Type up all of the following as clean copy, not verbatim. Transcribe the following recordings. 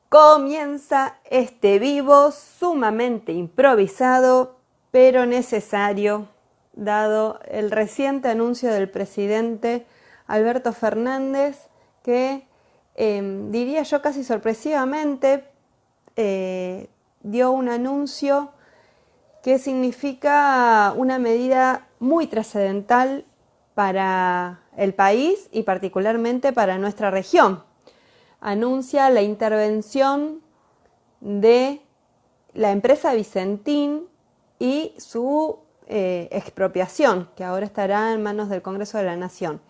Comienza este vivo sumamente improvisado, pero necesario, dado el reciente anuncio del presidente Alberto Fernández, que diría yo casi sorpresivamente, dio un anuncio que significa una medida muy trascendental para el país y particularmente para nuestra región. Anuncia la intervención de la empresa Vicentín y su expropiación, que ahora estará en manos del Congreso de la Nación.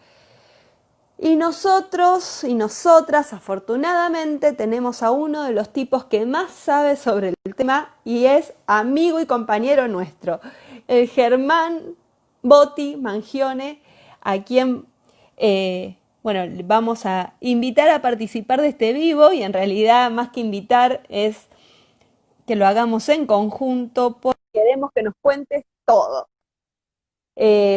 Y nosotros y nosotras, afortunadamente, tenemos a uno de los tipos que más sabe sobre el tema y es amigo y compañero nuestro, el Germán Botti Mangione, a quien vamos a invitar a participar de este vivo, y en realidad más que invitar es que lo hagamos en conjunto porque queremos que nos cuentes todo.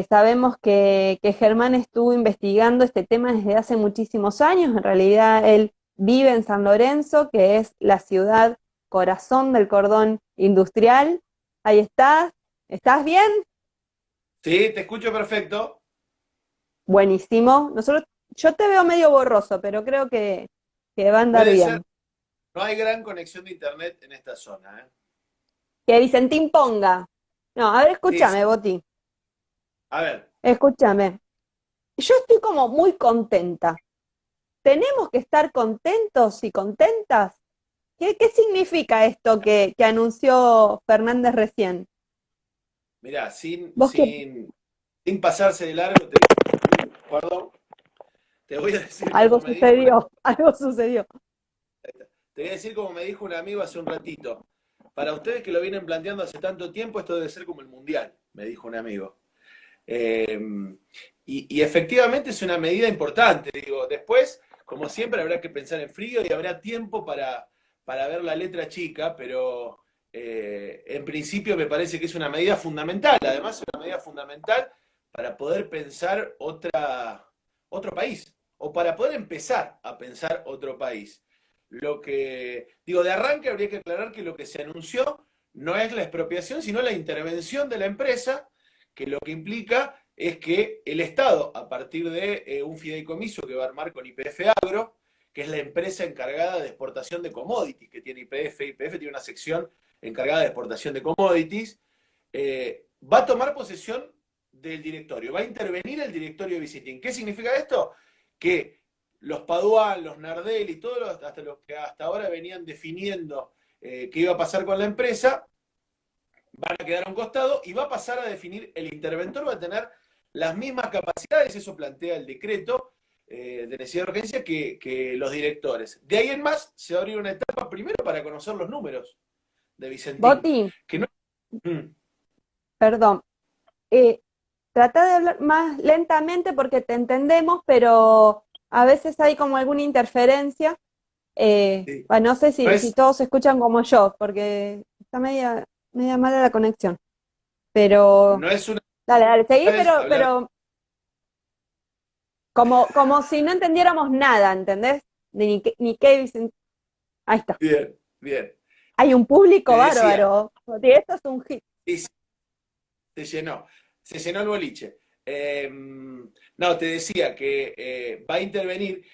Sabemos que Germán estuvo investigando este tema desde hace muchísimos años. En realidad él vive en San Lorenzo, que es la ciudad corazón del cordón industrial. Ahí estás. ¿Estás bien? Sí, te escucho perfecto. Buenísimo. Yo te veo medio borroso, pero creo que va a andar Puede ser, bien. no hay gran conexión de internet en esta zona, ¿eh? Que Vicentín ponga. No, a ver, Sí, escúchame, sí. Boti. A ver, Escúchame. Yo estoy como muy contenta. ¿Tenemos que estar contentos y contentas? ¿Qué significa esto que anunció Fernández recién? mirá, ¿Vos qué? sin pasarse de largo, perdón, te voy a decir Algo como me dijo sucedió, algo sucedió. te voy a decir como me dijo un amigo hace un ratito. Para ustedes que lo vienen planteando hace tanto tiempo, esto debe ser como el mundial, me dijo un amigo. Eh, y efectivamente es una medida importante. Digo, después, como siempre, habrá que pensar en frío y habrá tiempo para ver la letra chica, pero en principio me parece que es una medida fundamental. Además, es una medida fundamental para poder pensar otro país, o para poder empezar a pensar otro país. Lo que, digo, de arranque habría que aclarar que lo que se anunció no es la expropiación, sino la intervención de la empresa, que lo que implica es que el Estado, a partir de un fideicomiso que va a armar con YPF Agro, que es la empresa encargada de exportación de commodities que tiene YPF tiene una sección encargada de exportación de commodities, va a tomar posesión del directorio, va a intervenir el directorio de Vicentín. ¿Qué significa esto? Que los Paduan, los Nardelli, todos hasta los que hasta ahora venían definiendo qué iba a pasar con la empresa, van a quedar a un costado y va a pasar a definir, el interventor va a tener las mismas capacidades, eso plantea el decreto de necesidad de urgencia, que los directores. De ahí en más se va a abrir una etapa primero para conocer los números de Vicentín, Boti, que no... Mm, perdón. Eh, Trata de hablar más lentamente porque te entendemos, pero a veces hay como alguna interferencia. sí. Bueno, no sé No si es, todos se escuchan como yo, porque está media mala la conexión. Pero no es una dale, dale, seguí, vez hablar pero como si no entendiéramos nada, ¿entendés? Ni qué dicen. Ahí está. bien, bien. Hay un Te público decía, bárbaro. Esto es un hit. y se llenó el boliche. No, te decía que va a intervenir,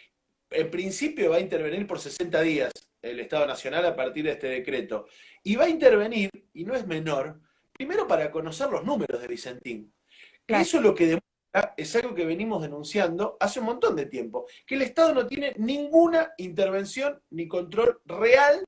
en principio va a intervenir por 60 días el Estado Nacional a partir de este decreto. Y va a intervenir, y no es menor, primero para conocer los números de Vicentín. Que Claro. eso es lo que demuestra, es algo que venimos denunciando hace un montón de tiempo, que el Estado no tiene ninguna intervención ni control real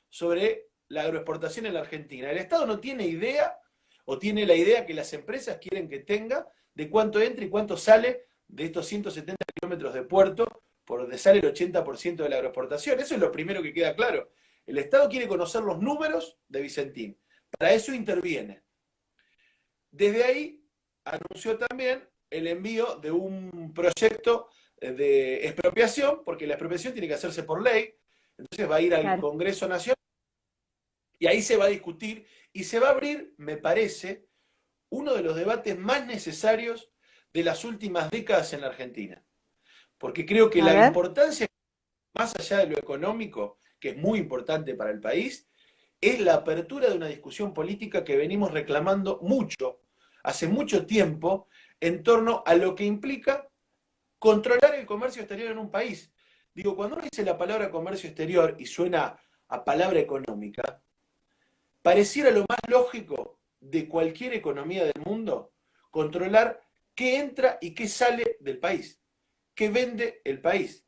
sobre la agroexportación en la Argentina. El Estado no tiene idea, o tiene la idea que las empresas quieren que tenga, de cuánto entra y cuánto sale de estos 170 kilómetros de puerto por donde sale el 80% de la agroexportación. Eso es lo primero que queda claro. El Estado quiere conocer los números de Vicentín. Para eso interviene. Desde ahí anunció también el envío de un proyecto de expropiación, porque la expropiación tiene que hacerse por ley, entonces va a ir al Claro. Congreso Nacional y ahí se va a discutir y se va a abrir, me parece, uno de los debates más necesarios de las últimas décadas en la Argentina. Porque creo que A la ver. importancia, más allá de lo económico, que es muy importante para el país, es la apertura de una discusión política que venimos reclamando mucho, hace mucho tiempo, en torno a lo que implica controlar el comercio exterior en un país. Digo, cuando uno dice la palabra comercio exterior y suena a palabra económica, pareciera lo más lógico de cualquier economía del mundo controlar qué entra y qué sale del país, qué vende el país.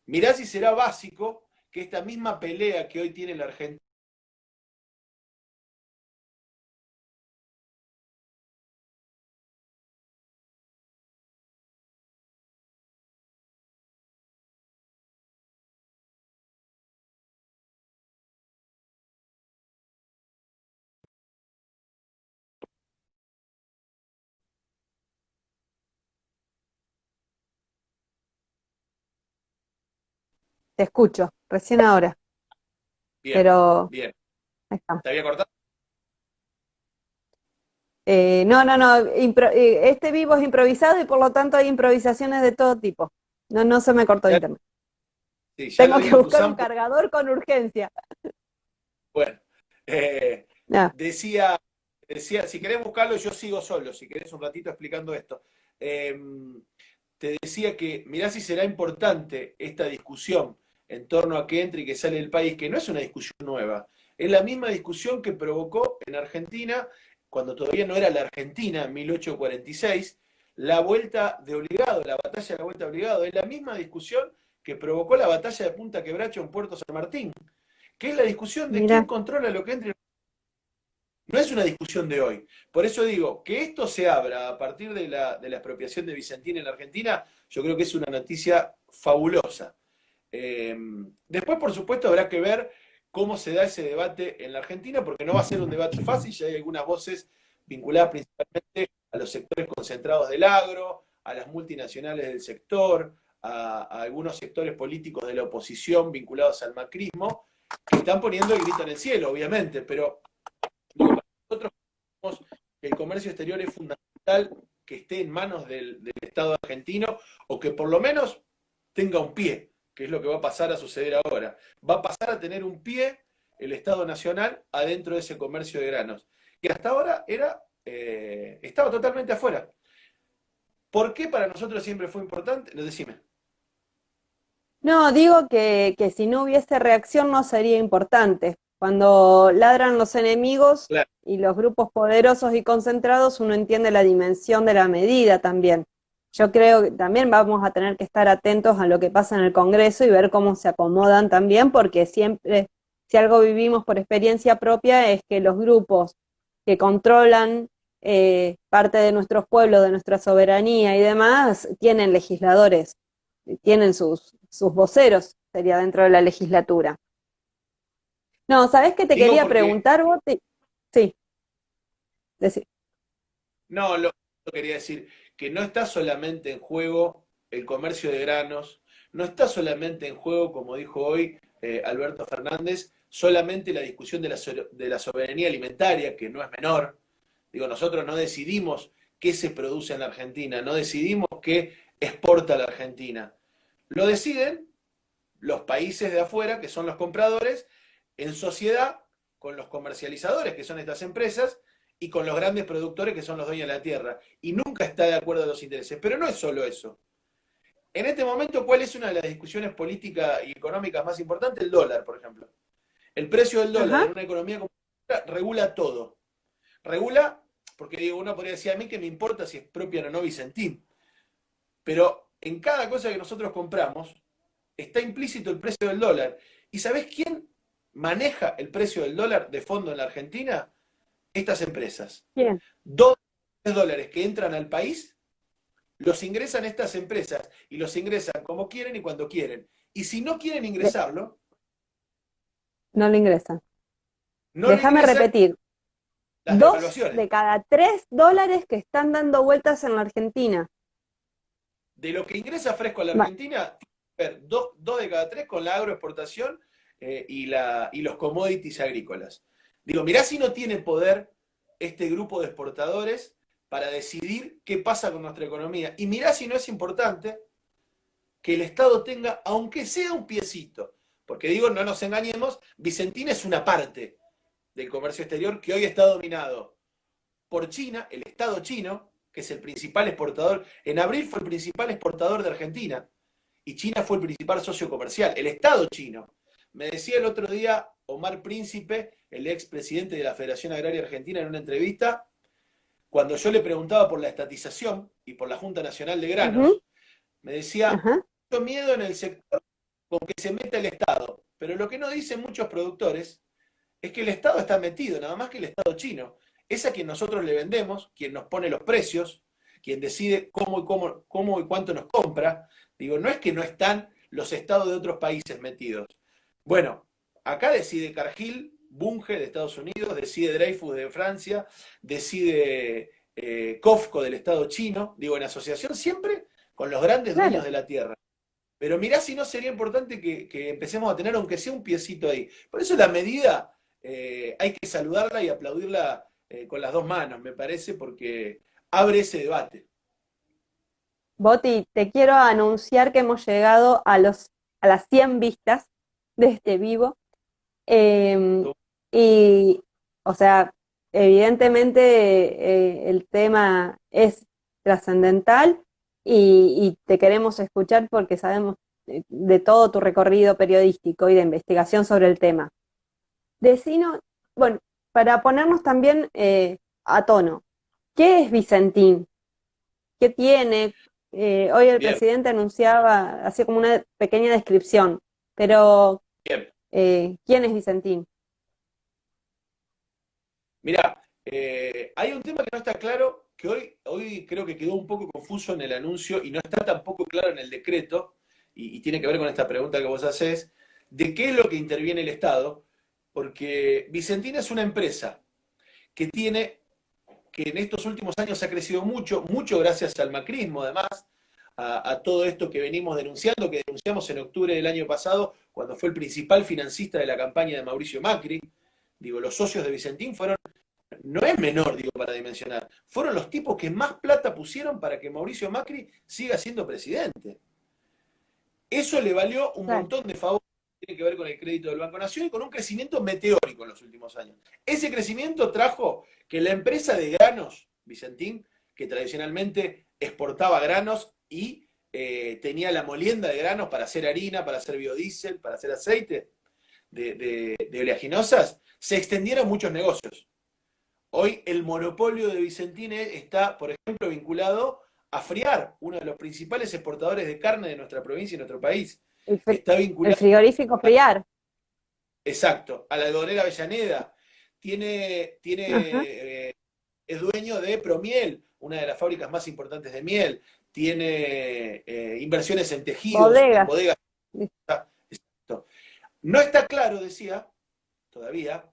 Mirá si será básico que esta misma pelea que hoy tiene la Argentina. Te escucho, recién ahora, Bien, pero bien. ahí está. ¿Te había cortado? No, no, no, este vivo es improvisado y por lo tanto hay improvisaciones de todo tipo. No, no se me cortó Ya, internet. sí, ya lo Tengo que dimos buscar un Luzán. cargador con urgencia. Bueno, eh, No. decía, si querés buscarlo, yo sigo solo, si querés un ratito explicando esto. Eh, Te decía que mirá si será importante esta discusión en torno a qué entra y qué sale del país, que no es una discusión nueva, es la misma discusión que provocó en Argentina, cuando todavía no era la Argentina, en 1846, la vuelta de obligado, la batalla de la vuelta de obligado, es la misma discusión que provocó la batalla de Punta Quebracho en Puerto San Martín, que es la discusión de quién Mira, controla lo que entra. No es una discusión de hoy. Por eso digo, que esto se abra a partir de la expropiación de Vicentín en la Argentina, yo creo que es una noticia fabulosa. Después, por supuesto, habrá que ver cómo se da ese debate en la Argentina, porque no va a ser un debate fácil, ya hay algunas voces vinculadas principalmente a los sectores concentrados del agro, a las multinacionales del sector, a algunos sectores políticos de la oposición vinculados al macrismo, que están poniendo el grito en el cielo, obviamente, pero digo, para nosotros creemos que el comercio exterior es fundamental que esté en manos del Estado argentino o que por lo menos tenga un pie, que es lo que va a pasar a suceder ahora. Va a pasar a tener un pie el Estado Nacional adentro de ese comercio de granos, que hasta ahora estaba totalmente afuera. ¿Por qué para nosotros siempre fue importante? Lo decime. no, digo que si no hubiese reacción no sería importante. Cuando ladran los enemigos Claro. y los grupos poderosos y concentrados, uno entiende la dimensión de la medida también. Yo creo que también vamos a tener que estar atentos a lo que pasa en el Congreso y ver cómo se acomodan también, porque siempre, si algo vivimos por experiencia propia, es que los grupos que controlan parte de nuestros pueblos, de nuestra soberanía y demás, tienen legisladores, tienen sus voceros, sería dentro de la legislatura. No, ¿sabés qué te Digo quería porque, preguntar vos? Sí, decí. no, lo quería decir, que no está solamente en juego el comercio de granos, no está solamente en juego, como dijo hoy Alberto Fernández, solamente la discusión de la soberanía alimentaria, que no es menor. Digo, nosotros no decidimos qué se produce en la Argentina, no decidimos qué exporta la Argentina. Lo deciden los países de afuera, que son los compradores, en sociedad con los comercializadores, que son estas empresas, y con los grandes productores, que son los dueños de la tierra. Y nunca está de acuerdo a los intereses. Pero no es solo eso. En este momento, ¿cuál es una de las discusiones políticas y económicas más importantes? El dólar, por ejemplo. El precio del dólar Ajá. en una economía como esta regula todo. Regula, porque digo, uno podría decir a mí que me importa si expropian o no Vicentín. Pero en cada cosa que nosotros compramos está implícito el precio del dólar. ¿Y sabés quién maneja el precio del dólar de fondo en la Argentina? Estas empresas. Bien. 2 dólares que entran al país, los ingresan estas empresas y los ingresan como quieren y cuando quieren. Y si no quieren De- ingresarlo, no le ingresan. no lo Déjame ingresan repetir. las Dos devaluaciones. de cada $3 que están dando vueltas en la Argentina. De lo que ingresa fresco a la Va- Argentina, dos de cada tres con la agroexportación y los commodities agrícolas. Digo, mirá si no tiene poder este grupo de exportadores para decidir qué pasa con nuestra economía. Y mirá si no es importante que el Estado tenga, aunque sea un piecito, Porque digo, no nos engañemos, Vicentín es una parte del comercio exterior que hoy está dominado por China, el Estado chino, que es el principal exportador. En abril fue el principal exportador de Argentina y China fue el principal socio comercial, el Estado chino. Me decía el otro día Omar Príncipe, el expresidente de la Federación Agraria Argentina, en una entrevista, cuando yo le preguntaba por la estatización y por la Junta Nacional de Ujú, Granos, me decía, ajá, mucho miedo en el sector con que se meta el Estado. Pero lo que no dicen muchos productores es que el Estado está metido, nada más que el Estado chino. Es a quien nosotros le vendemos, quien nos pone los precios, quien decide cómo y cuánto nos compra. Digo, no es que no están los estados de otros países metidos. Bueno, acá decide Cargill, Bunge de Estados Unidos, decide Dreyfus de Francia, decide COFCO del Estado chino, digo, en asociación siempre con los grandes dueños claro. de la tierra. Pero mirá si no sería importante que empecemos a tener aunque sea un piecito ahí. Por eso la medida hay que saludarla y aplaudirla con las dos manos, me parece, porque abre ese debate. Boti, te quiero anunciar que hemos llegado a las 100 vistas de este vivo. Eh, y, o sea, evidentemente el tema es trascendental y te queremos escuchar porque sabemos de todo tu recorrido periodístico y de investigación sobre el tema. Decinos, bueno, para ponernos también a tono, ¿qué es Vicentín? ¿Qué tiene? Hoy el Bien, presidente anunciaba, hacía como una pequeña descripción, pero bien. ¿quién es Vicentín? Mirá, hay un tema que no está claro, que hoy creo que quedó un poco confuso en el anuncio y no está tampoco claro en el decreto, y tiene que ver con esta pregunta que vos hacés, de qué es lo que interviene el Estado, porque Vicentín es una empresa que tiene que en estos últimos años ha crecido mucho, mucho gracias al macrismo, además, a todo esto que venimos denunciando, que denunciamos en octubre del año pasado, cuando fue el principal financista de la campaña de Mauricio Macri. Digo, los socios de Vicentín fueron, no es menor, digo, para dimensionar, fueron los tipos que más plata pusieron para que Mauricio Macri siga siendo presidente. Eso le valió un Claro. montón de favores que tiene que ver con el crédito del Banco Nación y con un crecimiento meteórico en los últimos años. Ese crecimiento trajo que la empresa de granos, Vicentín, que tradicionalmente exportaba granos y tenía la molienda de granos para hacer harina, para hacer biodiesel, para hacer aceite de oleaginosas, se extendieron muchos negocios. Hoy el monopolio de Vicentín está, por ejemplo, vinculado a Friar, uno de los principales exportadores de carne de nuestra provincia y nuestro país. El, Está el vinculado, frigorífico Friar. exacto, a la algodonera Avellaneda. Ajá. Es dueño de Promiel, una de las fábricas más importantes de miel. Tiene inversiones en tejidos, en Bodegas. bodegas. Exacto. No está claro, decía, todavía,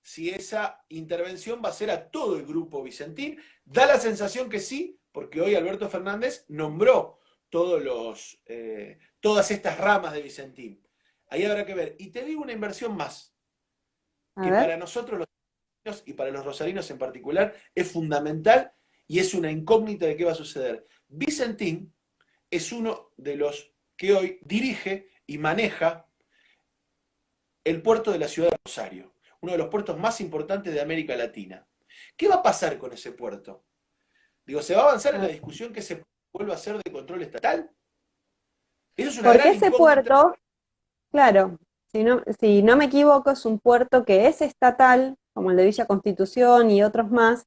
si esa intervención va a ser a todo el grupo Vicentín. Da la sensación que sí, porque hoy Alberto Fernández nombró todas estas ramas de Vicentín. Ahí habrá que ver. Y te digo una inversión más, A que ver. para nosotros los rosarinos y para los rosarinos en particular es fundamental y es una incógnita de qué va a suceder. Vicentín es uno de los que hoy dirige y maneja el puerto de la ciudad de Rosario, uno de los puertos más importantes de América Latina. ¿Qué va a pasar con ese puerto? Digo, ¿se va a avanzar en la discusión que se vuelva a hacer de control estatal? Eso es una Porque gran ese incógnita. puerto, claro, si no me equivoco, es un puerto que es estatal, como el de Villa Constitución y otros más,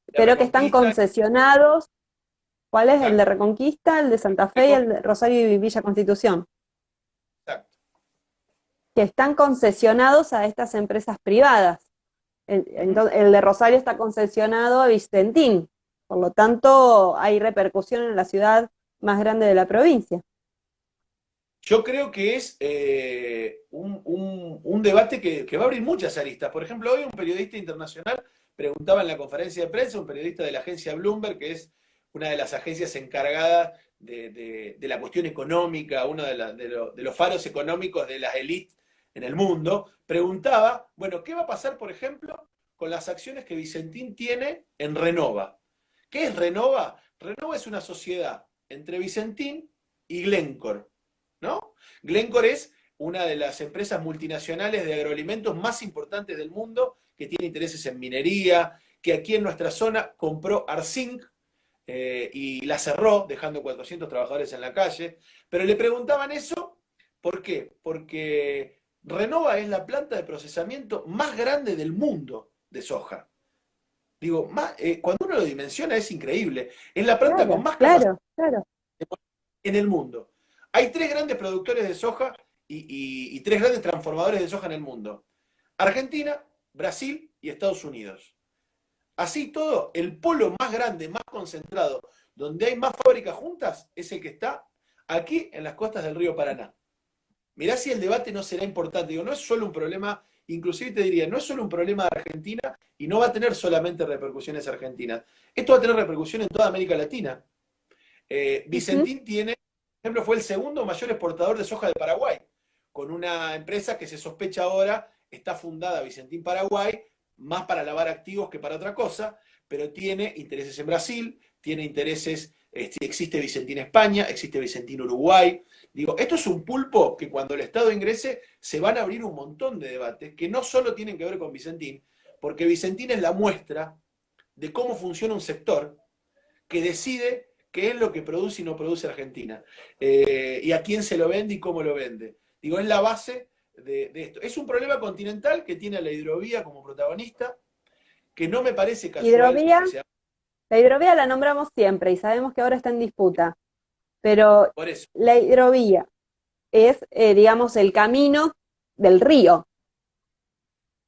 De pero que están Reconquista, concesionados. ¿Cuál es? El de exacto, Reconquista, el de Santa Fe y el de Rosario y Villa Constitución, exacto. que están concesionados a estas empresas privadas. El de Rosario está concesionado a Vicentín, por lo tanto hay repercusión en la ciudad más grande de la provincia. Yo creo que es un debate que va a abrir muchas aristas. Por ejemplo, hoy un periodista internacional preguntaba en la conferencia de prensa, un periodista de la agencia Bloomberg, que es una de las agencias encargadas de la cuestión económica, uno de los faros económicos de las élites en el mundo, preguntaba, bueno, ¿qué va a pasar, por ejemplo, con las acciones que Vicentín tiene en Renova? ¿Qué es Renova? Renova es una sociedad entre Vicentín y Glencore, ¿no? Glencore es una de las empresas multinacionales de agroalimentos más importantes del mundo, que tiene intereses en minería, que aquí en nuestra zona compró Arcinc y la cerró, dejando 400 trabajadores en la calle. Pero le preguntaban eso, ¿por qué? Porque Renova es la planta de procesamiento más grande del mundo de soja. Digo, cuando uno lo dimensiona es increíble. Es la planta con Claro, más capacidad claro, claro. en el mundo. Hay tres grandes productores de soja y tres grandes transformadores de soja en el mundo. Argentina, Brasil y Estados Unidos. Así todo, el polo más grande, más concentrado, donde hay más fábricas juntas, es el que está aquí en las costas del río Paraná. Mirá si el debate no será importante. Digo, no es solo un problema, inclusive te diría, no es solo un problema de Argentina y no va a tener solamente repercusiones argentinas. Esto va a tener repercusión en toda América Latina. Ujú. Vicentín tiene, por ejemplo, fue el segundo mayor exportador de soja de Paraguay, con una empresa que se sospecha ahora está fundada Vicentín Paraguay, más para lavar activos que para otra cosa, pero tiene intereses en Brasil, tiene intereses, existe Vicentín España, existe Vicentín Uruguay. Digo, esto es un pulpo que cuando el Estado ingrese se van a abrir un montón de debates que no solo tienen que ver con Vicentín, porque Vicentín es la muestra de cómo funciona un sector que decide qué es lo que produce y no produce Argentina, y a quién se lo vende y cómo lo vende. Digo, es la base de esto. Es un problema continental que tiene a la hidrovía como protagonista, que no me parece casual Hidrovía, que sea la hidrovía la nombramos siempre y sabemos que ahora está en disputa, pero por eso. la hidrovía es, digamos, el camino del río.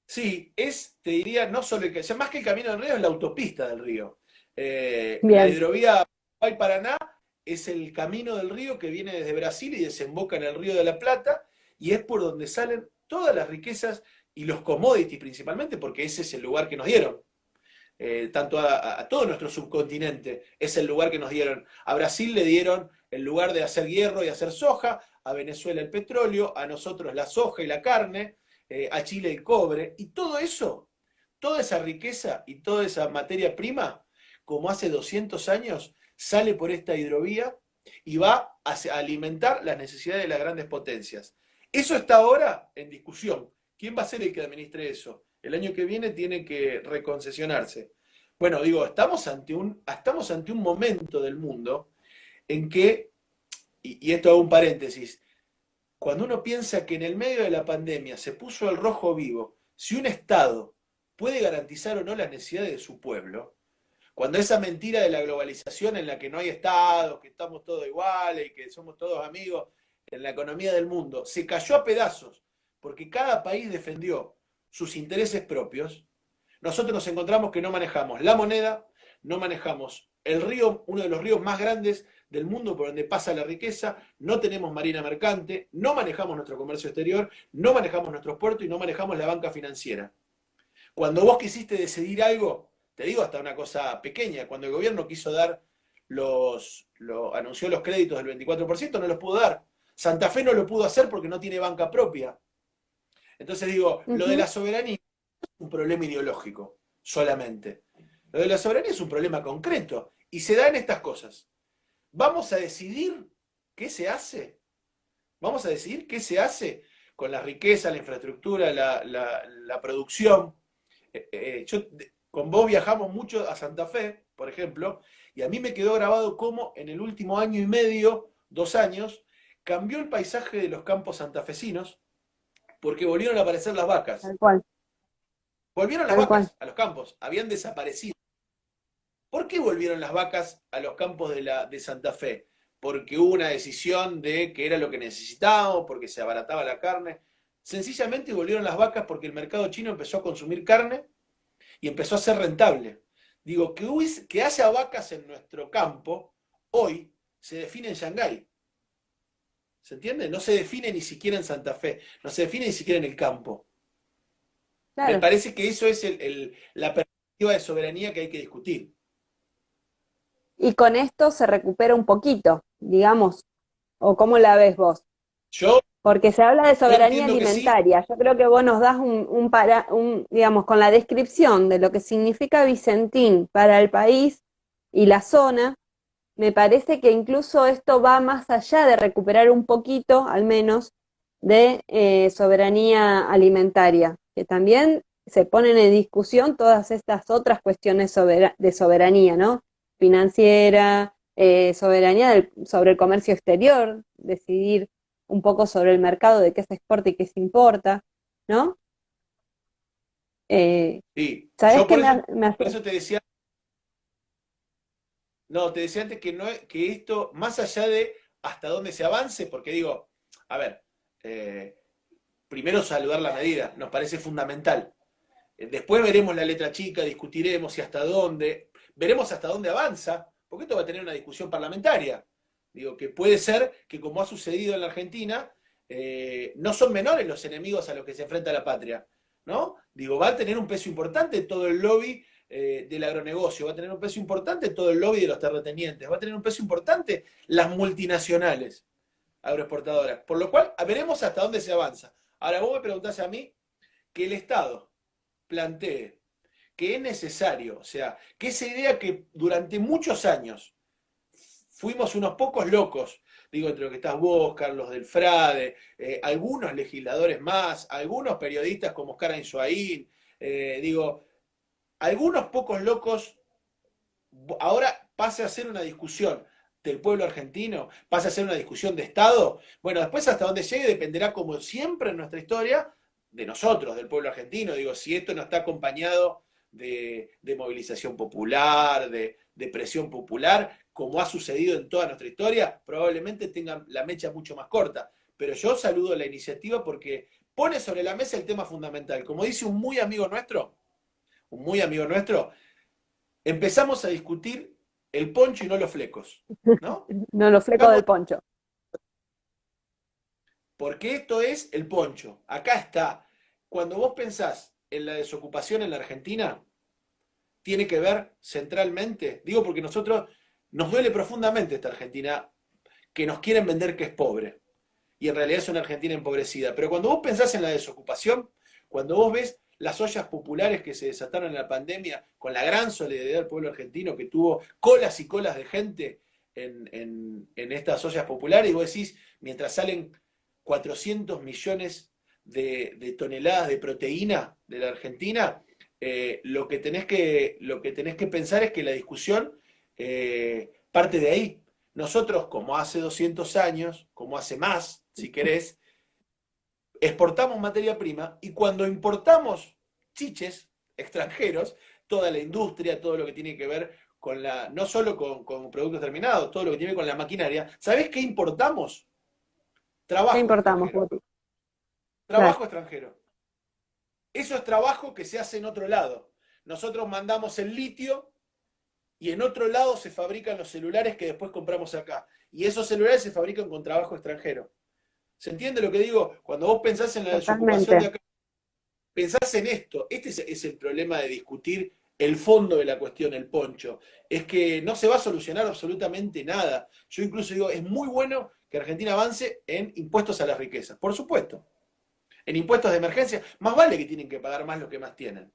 Sí, te diría, no solo más que el camino del río, es la autopista del río. La Bien. hidrovía Paraná es el camino del río que viene desde Brasil y desemboca en el río de la Plata, y es por donde salen todas las riquezas y los commodities principalmente, porque ese es el lugar que nos dieron. Tanto a todo nuestro subcontinente es el lugar que nos dieron. A Brasil le dieron el lugar de hacer hierro y hacer soja, a Venezuela el petróleo, a nosotros la soja y la carne, a Chile el cobre, y todo eso, toda esa riqueza y toda esa materia prima, como hace 200 años, sale por esta hidrovía y va a alimentar las necesidades de las grandes potencias. Eso está ahora en discusión. ¿Quién va a ser el que administre eso? El año que viene tiene que reconcesionarse. Bueno, digo, estamos ante un momento del mundo en que, y esto hago un paréntesis, cuando uno piensa que en el medio de la pandemia se puso al rojo vivo, si un Estado puede garantizar o no las necesidades de su pueblo, cuando esa mentira de la globalización en la que no hay estados, que estamos todos iguales y que somos todos amigos en la economía del mundo, se cayó a pedazos porque cada país defendió sus intereses propios, nosotros nos encontramos que no manejamos la moneda, no manejamos el río, uno de los ríos más grandes del mundo por donde pasa la riqueza, no tenemos marina mercante, no manejamos nuestro comercio exterior, no manejamos nuestros puertos y no manejamos la banca financiera. Cuando vos quisiste decidir algo, te digo hasta una cosa pequeña, cuando el gobierno quiso dar anunció los créditos del 24%, no los pudo dar. Santa Fe no lo pudo hacer porque no tiene banca propia. Entonces digo, lo de Ujú. la soberanía es un problema ideológico solamente. Lo de la soberanía es un problema concreto y se da en estas cosas. Vamos a decidir qué se hace. Vamos a decidir qué se hace con la riqueza, la infraestructura, la producción. Yo con vos viajamos mucho a Santa Fe, por ejemplo, y a mí me quedó grabado cómo en el último año y medio, 2 años, cambió el paisaje de los campos santafesinos porque volvieron a aparecer las vacas. Tal cual, Volvieron las tal cual. vacas a los campos, habían desaparecido. ¿Por qué volvieron las vacas a los campos de Santa Fe? Porque hubo una decisión de que era lo que necesitábamos, porque se abarataba la carne. Sencillamente volvieron las vacas porque el mercado chino empezó a consumir carne y empezó a ser rentable. Digo, que haya vacas en nuestro campo, hoy se define en Shanghái. ¿Se entiende? No se define ni siquiera en Santa Fe, no se define ni siquiera en el campo. Me Claro. parece que eso es la perspectiva de soberanía que hay que discutir. Y con esto se recupera un poquito, digamos, o cómo la ves vos. Yo, Porque se habla de yo soberanía entiendo que sí. alimentaria. Yo creo que vos nos das digamos, con la descripción de lo que significa Vicentín para el país y la zona, me parece que incluso esto va más allá de recuperar un poquito, al menos, de soberanía alimentaria, que también se ponen en discusión todas estas otras cuestiones de soberanía, ¿no? Financiera, soberanía sobre el comercio exterior, decidir un poco sobre el mercado de qué se exporta y qué se importa, ¿no? Eh, Sí, ¿Sabés yo qué por eso, me por hace? eso te decía, no, te decía antes que, no, que esto, más allá de hasta dónde se avance, porque digo, a ver, eh, primero saludar la medida, nos parece fundamental. Después veremos la letra chica, discutiremos y hasta dónde, veremos hasta dónde avanza, porque esto va a tener una discusión parlamentaria. Digo, que puede ser que como ha sucedido en la Argentina, no son menores los enemigos a los que se enfrenta la patria, ¿no? Digo, va a tener un peso importante todo el lobby del agronegocio, va a tener un peso importante todo el lobby de los terratenientes, va a tener un peso importante las multinacionales agroexportadoras, por lo cual veremos hasta dónde se avanza. Ahora, vos me preguntás a mí que el Estado plantee que es necesario, o sea, que esa idea que durante muchos años fuimos unos pocos locos, digo, entre lo que estás vos, Carlos del Frade, algunos legisladores más, algunos periodistas como Oscar Ainsuaín, digo, algunos pocos locos, ahora pase a ser una discusión del pueblo argentino, pase a ser una discusión de Estado, bueno, después hasta donde llegue dependerá, como siempre en nuestra historia, de nosotros, del pueblo argentino. Digo, si esto no está acompañado de movilización popular, de presión popular, como ha sucedido en toda nuestra historia, probablemente tengan la mecha mucho más corta. Pero yo saludo la iniciativa porque pone sobre la mesa el tema fundamental. Como dice un muy amigo nuestro, empezamos a discutir el poncho y no los flecos, ¿no? No, los flecos Dejamos, del poncho. porque esto es el poncho. Acá está. Cuando vos pensás en la desocupación en la Argentina, tiene que ver centralmente, digo porque nosotros nos duele profundamente esta Argentina, que nos quieren vender que es pobre. Y en realidad es una Argentina empobrecida. Pero cuando vos pensás en la desocupación, cuando vos ves las ollas populares que se desataron en la pandemia, con la gran solidaridad del pueblo argentino que tuvo colas y colas de gente en estas ollas populares, y vos decís, mientras salen 400 millones de toneladas de proteína de la Argentina, lo que tenés que pensar es que la discusión parte de ahí. Nosotros, como hace 200 años, como hace más, si querés, exportamos materia prima y cuando importamos chiches extranjeros, toda la industria, todo lo que tiene que ver con la, no solo con productos terminados, todo lo que tiene que ver con la maquinaria, ¿sabés qué importamos? ¿Qué Trabajo importamos, extranjero. Guti? Claro. Trabajo extranjero. Eso es trabajo que se hace en otro lado. Nosotros mandamos el litio y en otro lado se fabrican los celulares que después compramos acá. Y esos celulares se fabrican con trabajo extranjero. ¿Se entiende lo que digo? Cuando vos pensás en la desocupación de Totalmente. acá, pensás en esto. Este es el problema de discutir el fondo de la cuestión, el poncho. Es que no se va a solucionar absolutamente nada. Yo incluso digo, es muy bueno que Argentina avance en impuestos a las riquezas. Por supuesto. En impuestos de emergencia, más vale que tienen que pagar más los que más tienen.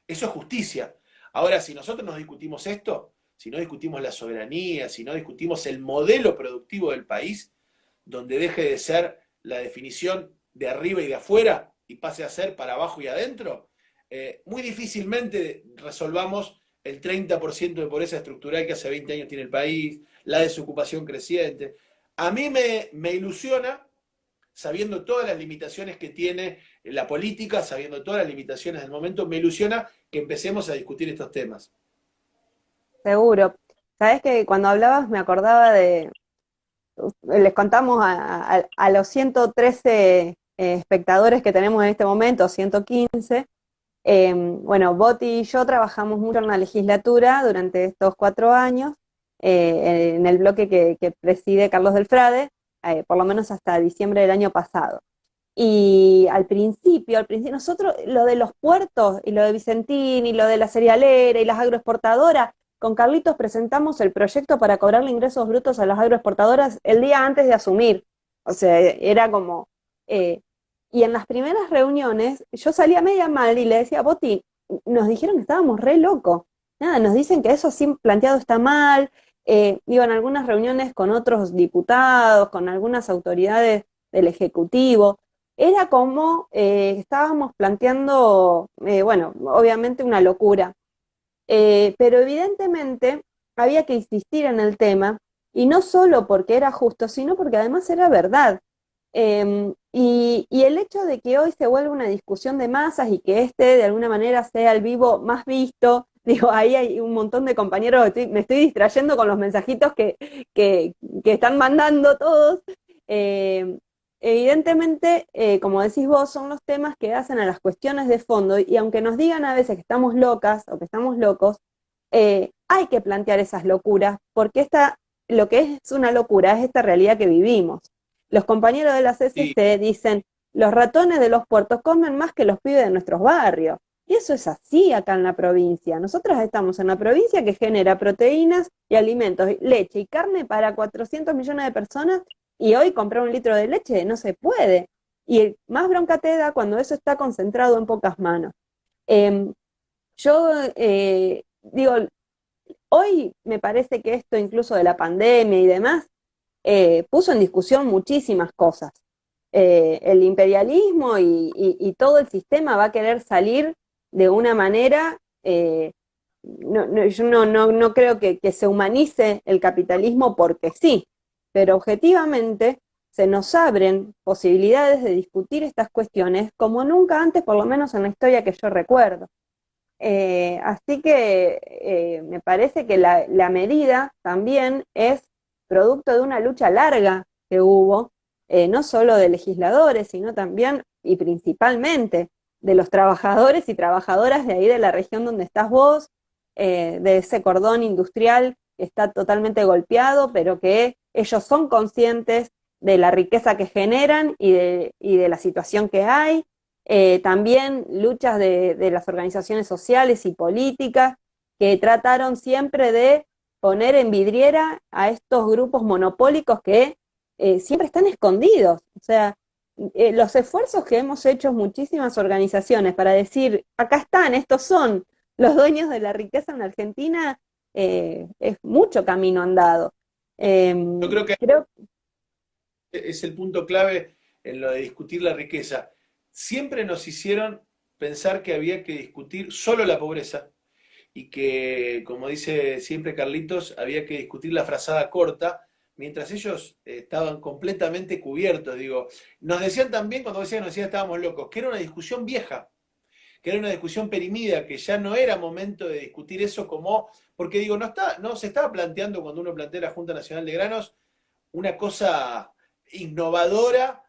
Eso es justicia. Ahora, si nosotros nos discutimos esto, si no discutimos la soberanía, si no discutimos el modelo productivo del país, donde deje de ser la definición de arriba y de afuera y pase a ser para abajo y adentro, muy difícilmente resolvamos el 30% de pobreza estructural que hace 20 años tiene el país, la desocupación creciente. A mí me ilusiona, sabiendo todas las limitaciones que tiene la política, sabiendo todas las limitaciones del momento, me ilusiona que empecemos a discutir estos temas. Seguro. Sabés que cuando hablabas me acordaba de, les contamos a los 113 espectadores que tenemos en este momento, 115. Bueno, Boti y yo trabajamos mucho en la legislatura durante estos 4 años, en el bloque que preside Carlos del Frade, por lo menos hasta diciembre del año pasado. Y al principio, nosotros lo de los puertos y lo de Vicentín y lo de la cerealera y las agroexportadoras, con Carlitos presentamos el proyecto para cobrarle ingresos brutos a las agroexportadoras el día antes de asumir. O sea, era como... eh, y en las primeras reuniones yo salía media mal y le decía, Boti, nos dijeron que estábamos re locos. Nada, nos dicen que eso así planteado está mal. Digo, en algunas reuniones con otros diputados, con algunas autoridades del Ejecutivo, era como estábamos planteando, bueno, obviamente una locura. Pero evidentemente había que insistir en el tema, y no solo porque era justo, sino porque además era verdad. Y el hecho de que hoy se vuelva una discusión de masas y que este de alguna manera sea el vivo más visto, digo, ahí hay un montón de compañeros, me estoy distrayendo con los mensajitos que están mandando todos. Eh, Evidentemente, como decís vos, son los temas que hacen a las cuestiones de fondo, y aunque nos digan a veces que estamos locas o que estamos locos, hay que plantear esas locuras, porque lo que es una locura es esta realidad que vivimos. Los compañeros de la Sí, CCC dicen, los ratones de los puertos comen más que los pibes de nuestros barrios. Y eso es así acá en la provincia. Nosotras estamos en la provincia que genera proteínas y alimentos, leche y carne para 400 millones de personas, y hoy comprar un litro de leche no se puede. Y más bronca te da cuando eso está concentrado en pocas manos. Eh, yo digo, hoy me parece que esto incluso de la pandemia y demás puso en discusión muchísimas cosas. El imperialismo y todo el sistema va a querer salir de una manera, yo no creo que se humanice el capitalismo porque sí, pero objetivamente se nos abren posibilidades de discutir estas cuestiones como nunca antes, por lo menos en la historia que yo recuerdo. Así que me parece que la medida también es producto de una lucha larga que hubo, no solo de legisladores, sino también y principalmente de los trabajadores y trabajadoras de ahí de la región donde estás vos, de ese cordón industrial que está totalmente golpeado, pero que ellos son conscientes de la riqueza que generan y de la situación que hay. También luchas de las organizaciones sociales y políticas que trataron siempre de poner en vidriera a estos grupos monopólicos que siempre están escondidos. O sea, los esfuerzos que hemos hecho muchísimas organizaciones para decir, acá están, estos son los dueños de la riqueza en Argentina, es mucho camino andado. Eh, yo creo que Creo, es el punto clave en lo de discutir la riqueza. Siempre nos hicieron pensar que había que discutir solo la pobreza y que, como dice siempre Carlitos, había que discutir la frazada corta, mientras ellos estaban completamente cubiertos. Digo, nos decían también, cuando nos decían estábamos locos, que era una discusión vieja, que era una discusión perimida, que ya no era momento de discutir eso como, porque digo, no se estaba planteando cuando uno plantea la Junta Nacional de Granos una cosa innovadora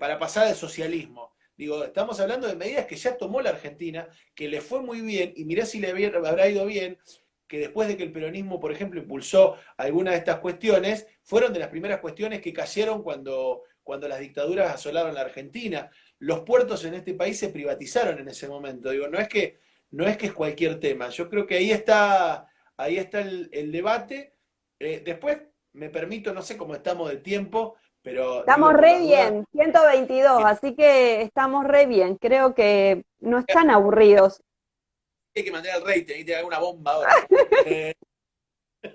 para pasar al socialismo. Digo, estamos hablando de medidas que ya tomó la Argentina, que le fue muy bien, y mirá si le habrá ido bien, que después de que el peronismo, por ejemplo, impulsó algunas de estas cuestiones, fueron de las primeras cuestiones que cayeron cuando las dictaduras asolaron la Argentina. Los puertos en este país se privatizaron en ese momento. Digo, no es que es cualquier tema. Yo creo que ahí está el debate. Después me permito, no sé cómo estamos de tiempo, pero estamos digo por re las dudas, bien, 122, que así que estamos re bien. Creo que no están aburridos. hay que mandar al rating, hay que alguna bomba ahora. Eh, Si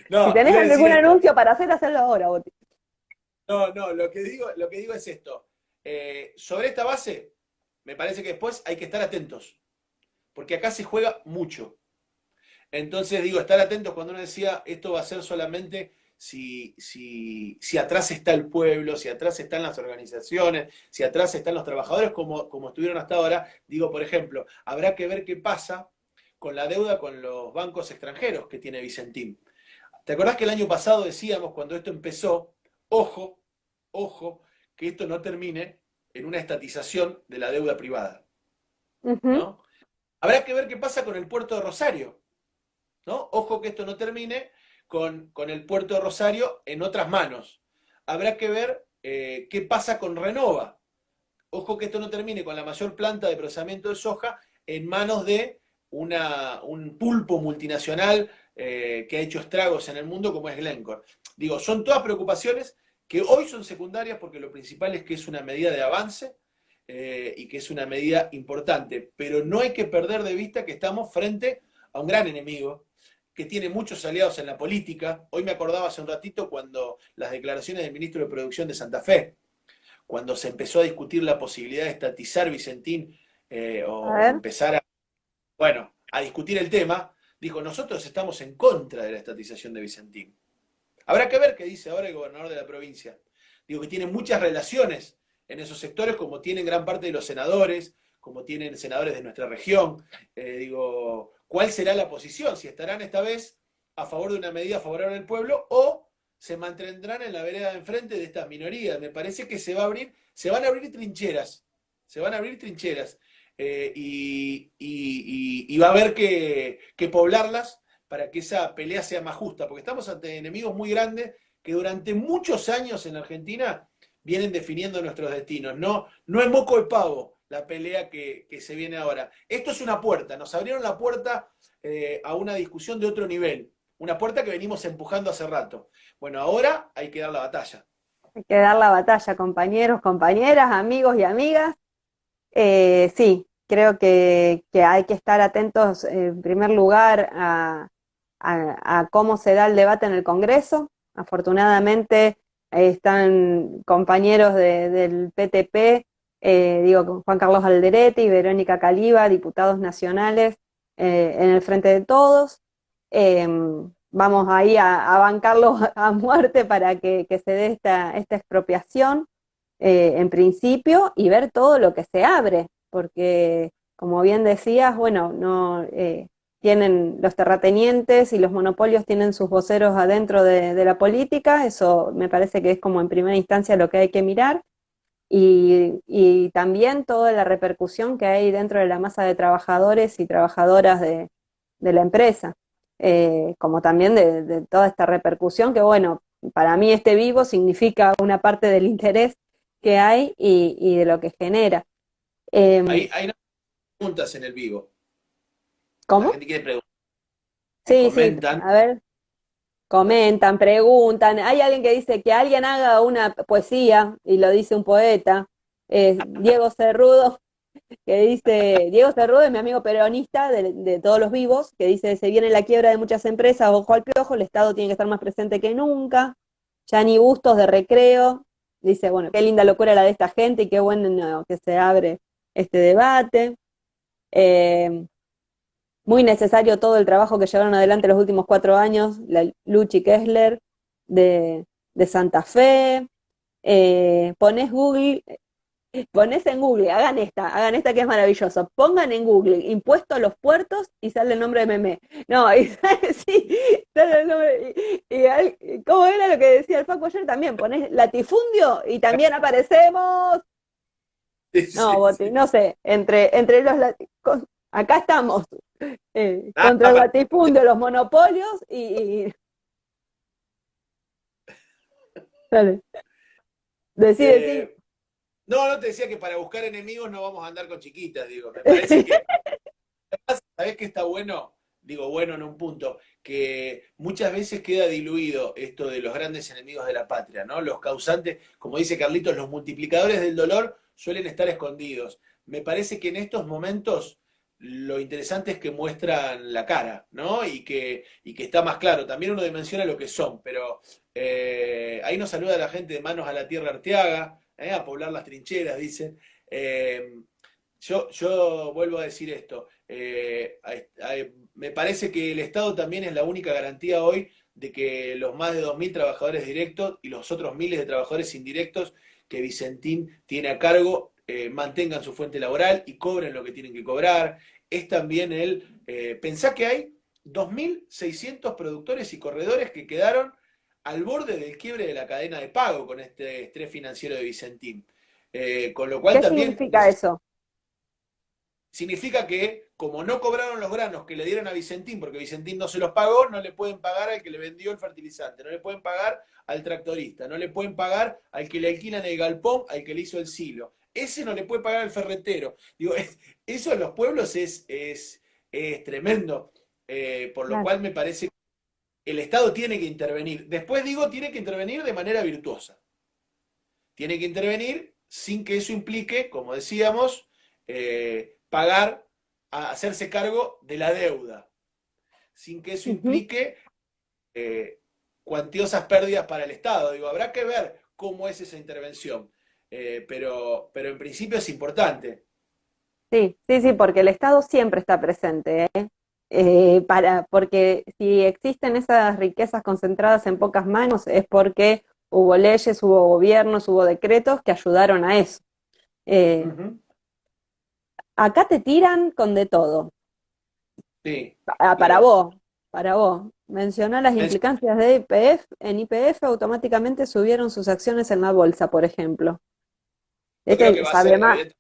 no, tenés quiero decir algún esto. anuncio para hacer, hacerlo ahora, Boti. No, no, lo que digo es esto. Sobre esta base, me parece que después hay que estar atentos, porque acá se juega mucho. Entonces digo, estar atentos cuando uno decía, esto va a ser solamente si atrás está el pueblo, si atrás están las organizaciones, si atrás están los trabajadores como estuvieron hasta ahora. Digo, por ejemplo, habrá que ver qué pasa con la deuda con los bancos extranjeros que tiene Vicentín. ¿Te acordás que el año pasado decíamos, cuando esto empezó, ojo, ojo, que esto no termine en una estatización de la deuda privada, Ujú. ¿no? Habrá que ver qué pasa con el puerto de Rosario, ¿no? Ojo que esto no termine con el puerto de Rosario en otras manos. Habrá que ver qué pasa con Renova. Ojo que esto no termine con la mayor planta de procesamiento de soja en manos de un pulpo multinacional que ha hecho estragos en el mundo como es Glencore. Digo, son todas preocupaciones que hoy son secundarias porque lo principal es que es una medida de avance y que es una medida importante, pero no hay que perder de vista que estamos frente a un gran enemigo que tiene muchos aliados en la política. Hoy me acordaba hace un ratito cuando las declaraciones del ministro de Producción de Santa Fe, cuando se empezó a discutir la posibilidad de estatizar Vicentín, A o ver. empezar a, bueno, a discutir el tema, dijo, nosotros estamos en contra de la estatización de Vicentín. Habrá que ver qué dice ahora el gobernador de la provincia. Digo que tiene muchas relaciones en esos sectores, como tienen gran parte de los senadores, como tienen senadores de nuestra región. Digo, ¿cuál será la posición? Si estarán esta vez a favor de una medida favorable al pueblo o se mantendrán en la vereda de enfrente de estas minorías. Me parece que se van a abrir trincheras, se van a abrir trincheras y va a haber que poblarlas para que esa pelea sea más justa, porque estamos ante enemigos muy grandes que durante muchos años en Argentina vienen definiendo nuestros destinos. No, no es moco de pavo la pelea que se viene ahora. Esto es una puerta, nos abrieron la puerta a una discusión de otro nivel, una puerta que venimos empujando hace rato. Bueno, ahora hay que dar la batalla. Hay que dar la batalla, compañeros, compañeras, amigos y amigas. Sí, creo que hay que estar atentos en primer lugar a cómo se da el debate en el Congreso. Afortunadamente están compañeros del PTP, digo, Juan Carlos Alderete y Verónica Caliba, diputados nacionales, en el frente de todos. Eh, Vamos ahí a bancarlos a muerte para que se dé esta expropiación en principio y ver todo lo que se abre, porque como bien decías, bueno, no tienen los terratenientes y los monopolios tienen sus voceros adentro de la política, eso me parece que es como en primera instancia lo que hay que mirar, y también toda la repercusión que hay dentro de la masa de trabajadores y trabajadoras de la empresa, como también de toda esta repercusión que, bueno, para mí este vivo significa una parte del interés que hay y de lo que genera. Hay preguntas en el vivo. La ¿Cómo? gente quiere preguntar y Sí, sí, comentan. a ver, A ver si. comentan, preguntan. Hay alguien que dice que alguien haga una poesía y lo dice un poeta. Diego Cerrudo, que dice, Diego Cerrudo es mi amigo peronista de todos los vivos, que dice, se viene la quiebra de muchas empresas, ojo al piojo, el Estado tiene que estar más presente que nunca. Yani Bustos de Recreo, dice, bueno, qué linda locura la de esta gente y qué bueno que se abre este debate. Eh, Muy necesario todo el trabajo que llevaron adelante los últimos 4 años, la Luchi Kessler de Santa Fe. Pones Google, pones en Google, hagan esta que es maravilloso. Pongan en Google impuesto a los puertos y sale el nombre de Meme. No, y sale, sí, sale el nombre. ¿Cómo era lo que decía el Facu ayer? También pones latifundio y también aparecemos. Sí, No, sí, Boti, sí. no sé, entre los acá estamos, Ah, contra el latifundio, los monopolios dale, decí. eh, no, no te decía que para buscar enemigos no vamos a andar con chiquitas, digo. Me parece que, ¿sabés qué está bueno? Digo, bueno, en un punto, que muchas veces queda diluido esto de los grandes enemigos de la patria, ¿no? Los causantes, como dice Carlitos, los multiplicadores del dolor suelen estar escondidos. Me parece que en estos momentos lo interesante es que muestran la cara, ¿no? Y que está más claro. También uno dimensiona lo que son, pero ahí nos saluda la gente de Manos a la Tierra Arteaga, a poblar las trincheras, dicen. Yo vuelvo a decir esto. Me parece que el Estado también es la única garantía hoy de que los más de 2.000 trabajadores directos y los otros miles de trabajadores indirectos que Vicentín tiene a cargo mantengan su fuente laboral y cobren lo que tienen que cobrar. Es también pensá que hay 2.600 productores y corredores que quedaron al borde del quiebre de la cadena de pago con este estrés financiero de Vicentín. Con lo cual ¿Qué también significa eso? significa que, como no cobraron los granos que le dieron a Vicentín, porque Vicentín no se los pagó, no le pueden pagar al que le vendió el fertilizante, no le pueden pagar al tractorista, no le pueden pagar al que le alquilan el galpón, al que le hizo el silo. Ese no le puede pagar al ferretero. Digo, eso en los pueblos es tremendo. Por lo Claro. cual me parece que el Estado tiene que intervenir. Después digo, tiene que intervenir de manera virtuosa. Tiene que intervenir sin que eso implique, como decíamos, pagar, hacerse cargo de la deuda, sin que eso Ujú. implique cuantiosas pérdidas para el Estado. Digo, habrá que ver cómo es esa intervención. pero en principio es importante. Sí, sí, sí, porque el Estado siempre está presente, ¿eh? Porque si existen esas riquezas concentradas en pocas manos es porque hubo leyes, hubo gobiernos, hubo decretos que ayudaron a eso. Eh, Ujú. Acá te tiran con de todo. Sí, Para leo. vos, para vos. Mencionó las implicancias de IPF. En IPF automáticamente subieron sus acciones en la bolsa, por ejemplo. Yo creo que Este va a ser, sabe más, evidentemente,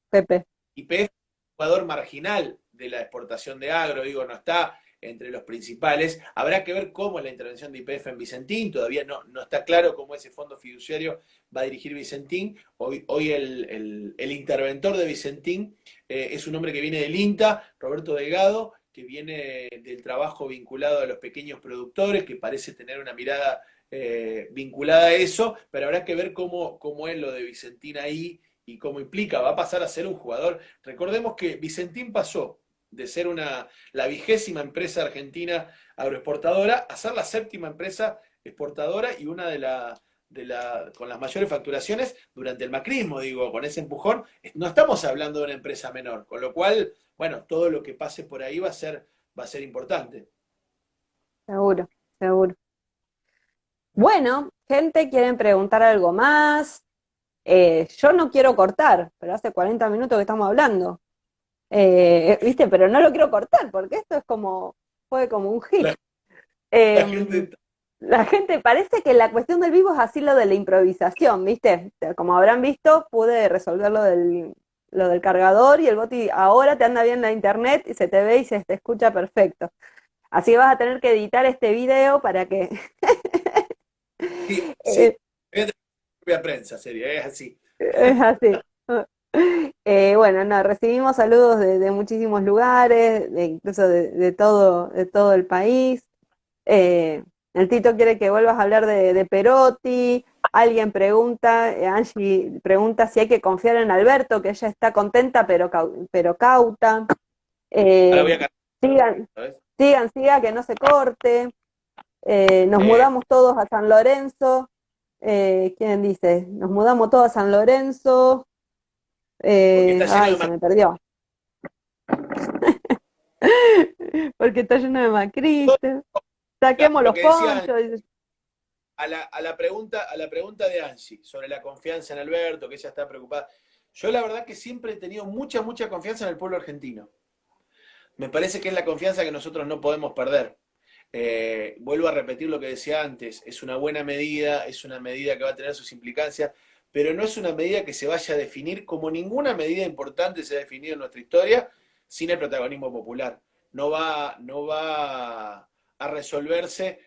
Pepe. YPF es un jugador marginal de la exportación de agro, digo, no está entre los principales. Habrá que ver cómo es la intervención de YPF en Vicentín, todavía no está claro cómo ese fondo fiduciario va a dirigir Vicentín. Hoy el interventor de Vicentín es un hombre que viene del INTA, Roberto Delgado, que viene del trabajo vinculado a los pequeños productores, que parece tener una mirada vinculada a eso, pero habrá que ver cómo es lo de Vicentín ahí y cómo implica, va a pasar a ser un jugador. Recordemos que Vicentín pasó de ser la 20ª empresa argentina agroexportadora a ser la 7ª empresa exportadora y una con las mayores facturaciones durante el macrismo, digo, con ese empujón. No estamos hablando de una empresa menor, con lo cual, bueno, todo lo que pase por ahí va a ser importante. Seguro, seguro. Bueno, gente, ¿quieren preguntar algo más? Yo no quiero cortar, pero hace 40 minutos que estamos hablando. ¿Viste? Pero no lo quiero cortar porque esto fue como un hit. La, la Eh, gente, la gente parece que la cuestión del vivo es así lo de la improvisación, ¿viste? Como habrán visto, pude resolver lo del cargador y el boti ahora te anda bien la internet y se te ve y se te escucha perfecto. Así que vas a tener que editar este video para que... sí, sí, eh, propia prensa, sería, es así. es así. Bueno, no, recibimos saludos de muchísimos lugares, incluso de todo el país. El Tito quiere que vuelvas a hablar de Perotti. Alguien pregunta, Angie pregunta si hay que confiar en Alberto, que ella está contenta pero cauta. Ahora voy Eh, a cargar, sigan, ¿sabes? sigan, que no se corte. Nos Eh, mudamos todos a San Lorenzo. ¿Quién dice? Nos mudamos todos a San Lorenzo. porque está lleno Ay, de se me perdió. Porque está lleno de macristas. Saquemos lo los que decía ponchos. Dice. a la pregunta de Angie sobre la confianza en Alberto, que ella está preocupada. Yo la verdad que siempre he tenido mucha confianza en el pueblo argentino. Me parece que es la confianza que nosotros no podemos perder. Vuelvo a repetir lo que decía antes, es una buena medida, es una medida que va a tener sus implicancias, pero no es una medida que se vaya a definir como ninguna medida importante se ha definido en nuestra historia sin el protagonismo popular. No va a resolverse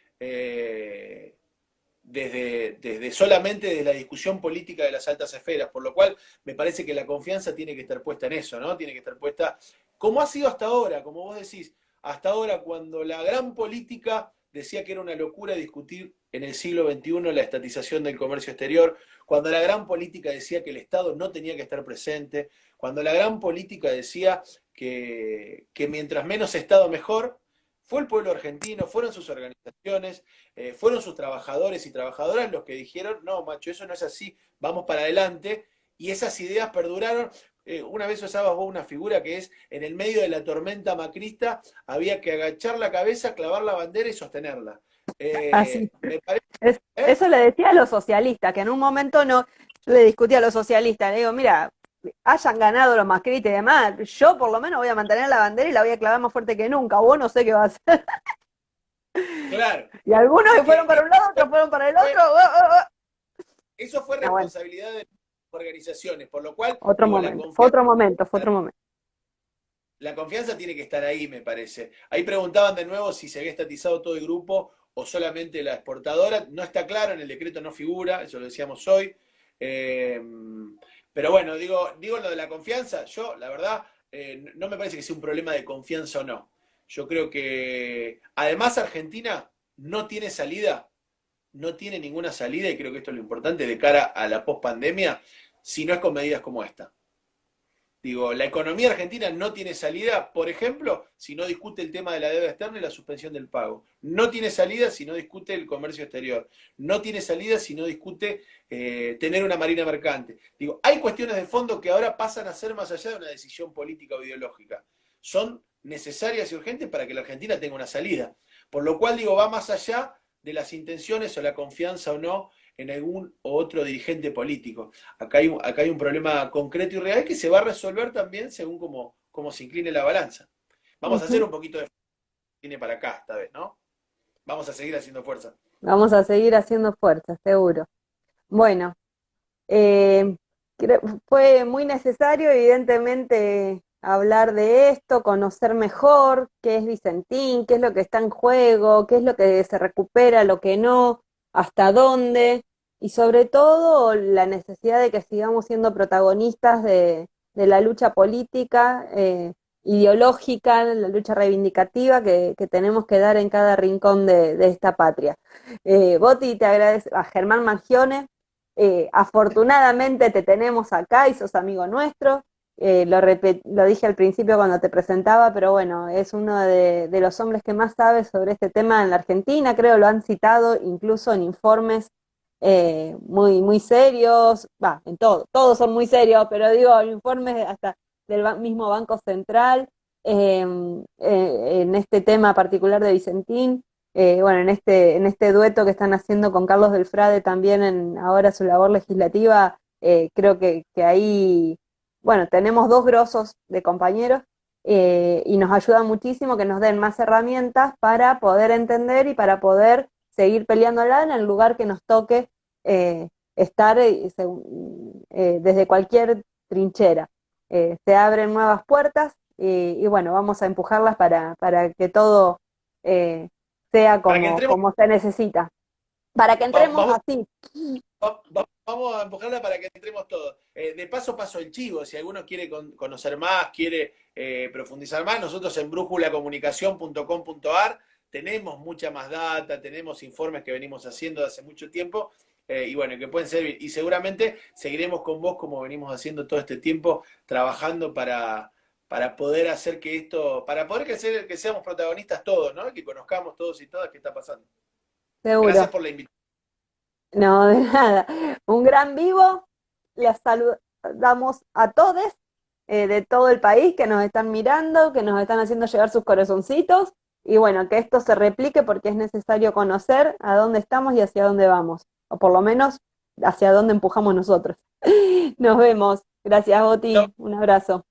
solamente desde la discusión política de las altas esferas, por lo cual me parece que la confianza tiene que estar puesta en eso, ¿no? Tiene que estar puesta, como ha sido hasta ahora, como vos decís, hasta ahora cuando la gran política decía que era una locura discutir en el siglo XXI la estatización del comercio exterior, cuando la gran política decía que el Estado no tenía que estar presente, cuando la gran política decía que mientras menos Estado mejor, fue el pueblo argentino, fueron sus organizaciones, fueron sus trabajadores y trabajadoras los que dijeron, no, macho, eso no es así, vamos para adelante, y esas ideas perduraron. Una vez usabas vos una figura que es, en el medio de la tormenta macrista, había que agachar la cabeza, clavar la bandera y sostenerla. Así. Me parece, Eso le decía a los socialistas, que en un momento no, yo le discutía a los socialistas, le digo, mira, hayan ganado los macristas y demás, yo por lo menos voy a mantener la bandera y la voy a clavar más fuerte que nunca, vos no sé qué va a hacer. claro, Y algunos así se fueron que para un lado, otros fueron para el fue, otro. eso fue Ah, bueno, responsabilidad de las organizaciones, por lo cual, otro digo, la momento, fue confianza otro momento, fue otro momento. La confianza tiene que estar ahí, me parece. Ahí preguntaban de nuevo si se había estatizado todo el grupo o solamente la exportadora. No está claro, en el decreto no figura, eso lo decíamos hoy. Eh, pero bueno, digo lo de la confianza, yo la verdad no me parece que sea un problema de confianza o no. Yo creo que además Argentina no tiene salida, no tiene ninguna salida y creo que esto es lo importante de cara a la pospandemia, si no es con medidas como esta. Digo, la economía argentina no tiene salida, por ejemplo, si no discute el tema de la deuda externa y la suspensión del pago. No tiene salida si no discute el comercio exterior. No tiene salida si no discute tener una marina mercante. Digo, hay cuestiones de fondo que ahora pasan a ser más allá de una decisión política o ideológica. Son necesarias y urgentes para que la Argentina tenga una salida. Por lo cual, digo, va más allá de las intenciones o la confianza o no en algún otro dirigente político. Acá hay un problema concreto y real que se va a resolver también según cómo se incline la balanza. Vamos a hacer Ujú. un poquito de cine para acá esta vez, ¿no? Vamos a seguir haciendo fuerza. Vamos a seguir haciendo fuerza, seguro. Bueno, eh, fue muy necesario, evidentemente, hablar de esto, conocer mejor qué es Vicentín, qué es lo que está en juego, qué es lo que se recupera, lo que no, hasta dónde, y sobre todo la necesidad de que sigamos siendo protagonistas de la lucha política, ideológica, la lucha reivindicativa que tenemos que dar en cada rincón de esta patria. Boti, te agradezco a Germán Mangione. Afortunadamente te tenemos acá y sos amigo nuestro. Lo dije al principio cuando te presentaba, pero bueno, es uno de los hombres que más sabe sobre este tema en la Argentina. Creo lo han citado incluso en informes muy serios. Va, en todo, todos son muy serios, pero digo, informes hasta del mismo Banco Central eh, en este tema particular de Vicentín. Bueno, en este dueto que están haciendo con Carlos Delfrade también en ahora su labor legislativa, creo que ahí, bueno, tenemos dos grosos de compañeros y nos ayuda muchísimo que nos den más herramientas para poder entender y para poder seguir peleándola en el lugar que nos toque estar desde cualquier trinchera. Se abren nuevas puertas y bueno, vamos a empujarlas para que todo sea Para que entremos, como se necesita, para que entremos vamos, así. vamos a empujarla para que entremos todos. De paso el chivo, si alguno quiere conocer más, quiere profundizar más, nosotros en brújulacomunicación.com.ar tenemos mucha más data, tenemos informes que venimos haciendo de hace mucho tiempo y bueno, que pueden servir. Y seguramente seguiremos con vos como venimos haciendo todo este tiempo, trabajando para poder hacer que esto, para poder que seamos protagonistas todos, ¿no? Que conozcamos todos y todas qué está pasando. Gracias Seguro. por la invitación. No, de nada. Un gran vivo. Les saludamos a todos de todo el país que nos están mirando, que nos están haciendo llegar sus corazoncitos. Y bueno, que esto se replique porque es necesario conocer a dónde estamos y hacia dónde vamos. O por lo menos hacia dónde empujamos nosotros. Nos vemos. Gracias, Boti. Un abrazo.